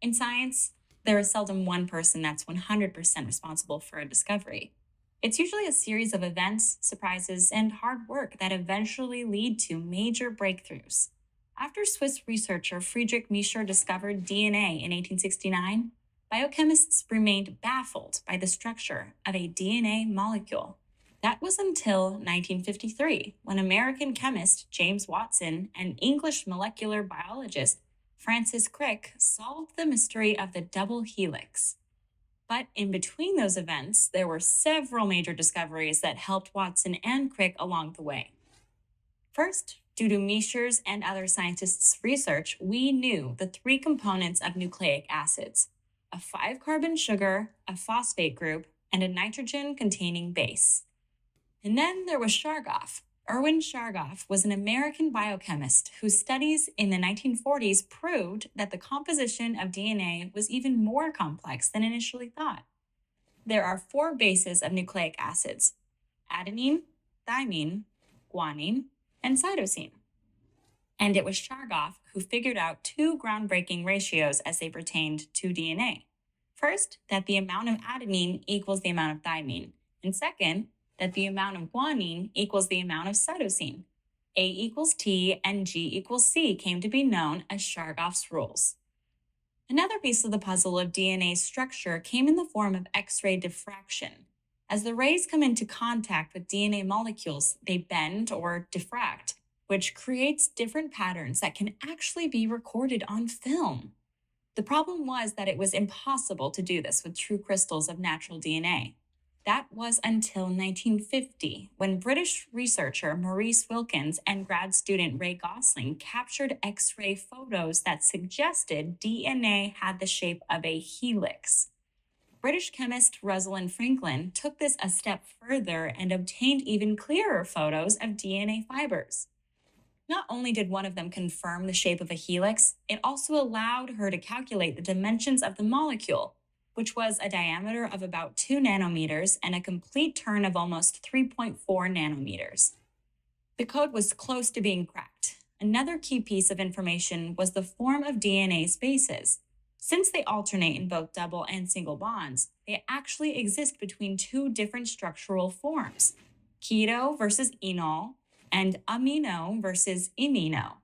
In science, there is seldom one person that's 100% responsible for a discovery. It's usually a series of events, surprises, and hard work that eventually lead to major breakthroughs. After Swiss researcher Friedrich Miescher discovered DNA in 1869, biochemists remained baffled by the structure of a DNA molecule. That was until 1953, when American chemist James Watson and English molecular biologist Francis Crick solved the mystery of the double helix. But in between those events, there were several major discoveries that helped Watson and Crick along the way. First, due to Miescher's and other scientists' research, we knew the three components of nucleic acids: a 5-carbon sugar, a phosphate group, and a nitrogen-containing base. And then there was Chargaff. Erwin Chargaff was an American biochemist whose studies in the 1940s proved that the composition of DNA was even more complex than initially thought. There are 4 bases of nucleic acids: adenine, thymine, guanine, and cytosine. And it was Chargaff who figured out 2 groundbreaking ratios as they pertained to DNA. First, that the amount of adenine equals the amount of thymine, and second, that the amount of guanine equals the amount of cytosine. A equals T and G equals C came to be known as Chargaff's rules. Another piece of the puzzle of DNA's structure came in the form of X-ray diffraction. As the rays come into contact with DNA molecules, they bend or diffract, which creates different patterns that can actually be recorded on film. The problem was that it was impossible to do this with true crystals of natural DNA. That was until 1950, when British researcher Maurice Wilkins and grad student Ray Gosling captured X-ray photos that suggested DNA had the shape of a helix. British chemist Rosalind Franklin took this a step further and obtained even clearer photos of DNA fibers. Not only did one of them confirm the shape of a helix, it also allowed her to calculate the dimensions of the molecule, which was a diameter of about 2 nanometers and a complete turn of almost 3.4 nanometers. The code was close to being cracked. Another key piece of information was the form of DNA's bases. Since they alternate in both double and single bonds, they actually exist between 2 different structural forms: keto versus enol, and amino versus imino.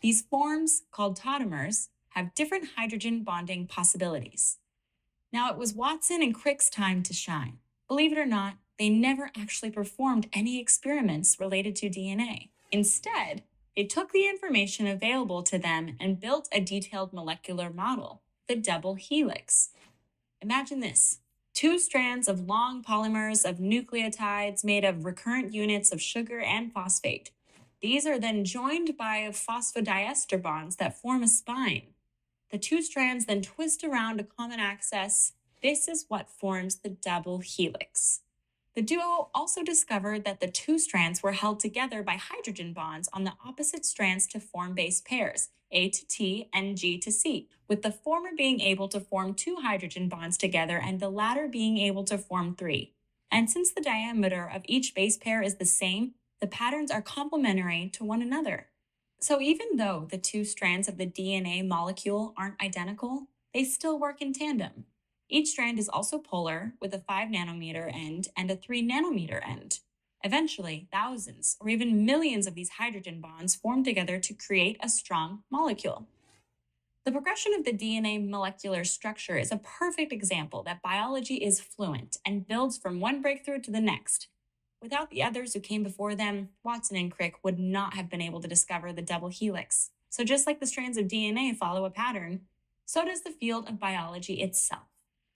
These forms, called codimers, have different hydrogen bonding possibilities. Now, it was Watson and Crick's time to shine. Believe it or not, they never actually performed any experiments related to DNA. Instead, they took the information available to them and built a detailed molecular model, the double helix. Imagine this: 2 strands of long polymers of nucleotides made of recurrent units of sugar and phosphate. These are then joined by phosphodiester bonds that form a spine. The 2 strands then twist around a common axis. This is what forms the double helix. The duo also discovered that the 2 strands were held together by hydrogen bonds on the opposite strands to form base pairs, A to T and G to C, with the former being able to form 2 hydrogen bonds together and the latter being able to form 3. And since the diameter of each base pair is the same, the patterns are complementary to one another. So even though the 2 strands of the DNA molecule aren't identical, they still work in tandem. Each strand is also polar, with a 5 nanometer end and a 3 nanometer end. Eventually, thousands or even millions of these hydrogen bonds form together to create a strong molecule. The progression of the DNA molecular structure is a perfect example that biology is fluent and builds from one breakthrough to the next. Without the others who came before them, Watson and Crick would not have been able to discover the double helix. So just like the strands of DNA follow a pattern, so does the field of biology itself.